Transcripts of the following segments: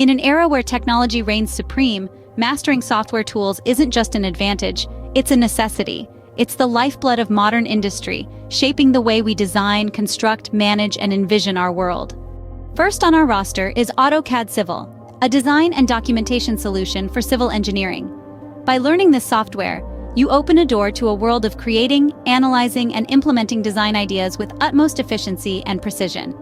In an era where technology reigns supreme, mastering software tools isn't just an advantage, it's a necessity. It's the lifeblood of modern industry, shaping the way we design, construct, manage, and envision our world. First on our roster is AutoCAD Civil, a design and documentation solution for civil engineering. By learning this software, you open a door to a world of creating, analyzing, and implementing design ideas with utmost efficiency and precision.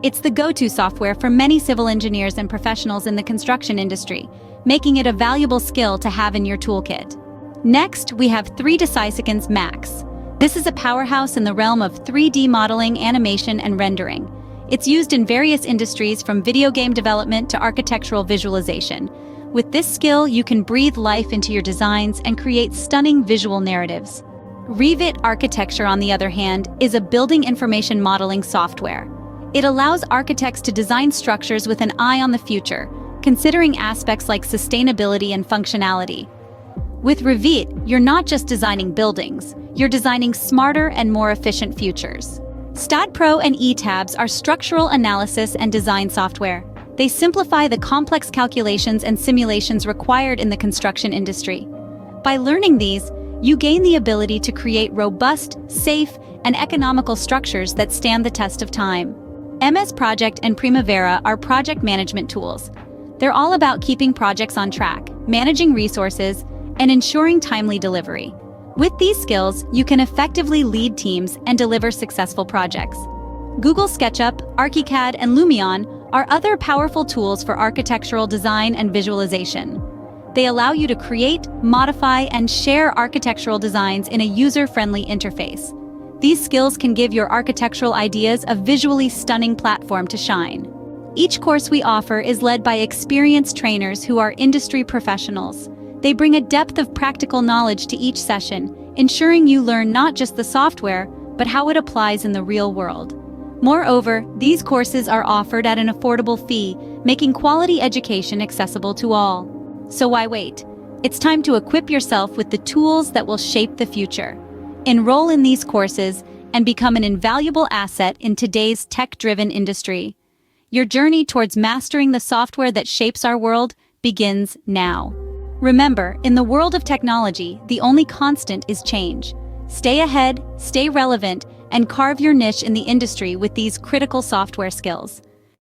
It's the go-to software for many civil engineers and professionals in the construction industry, making it a valuable skill to have in your toolkit. Next, we have 3D Systems Max. This is a powerhouse in the realm of 3D modeling, animation, and rendering. It's used in various industries from video game development to architectural visualization. With this skill, you can breathe life into your designs and create stunning visual narratives. Revit Architecture, on the other hand, is a building information modeling software. It allows architects to design structures with an eye on the future, considering aspects like sustainability and functionality. With Revit, you're not just designing buildings, you're designing smarter and more efficient futures. StatPro and ETABS are structural analysis and design software. They simplify the complex calculations and simulations required in the construction industry. By learning these, you gain the ability to create robust, safe, and economical structures that stand the test of time. MS Project and Primavera are project management tools. They're all about keeping projects on track, managing resources, and ensuring timely delivery. With these skills, you can effectively lead teams and deliver successful projects. Google SketchUp, ArchiCAD, and Lumion are other powerful tools for architectural design and visualization. They allow you to create, modify, and share architectural designs in a user-friendly interface. These skills can give your architectural ideas a visually stunning platform to shine. Each course we offer is led by experienced trainers who are industry professionals. They bring a depth of practical knowledge to each session, ensuring you learn not just the software, but how it applies in the real world. Moreover, these courses are offered at an affordable fee, making quality education accessible to all. So why wait? It's time to equip yourself with the tools that will shape the future. Enroll in these courses and become an invaluable asset in today's tech-driven industry. Your journey towards mastering the software that shapes our world begins now. Remember, in the world of technology, the only constant is change. Stay ahead, stay relevant, and carve your niche in the industry with these critical software skills.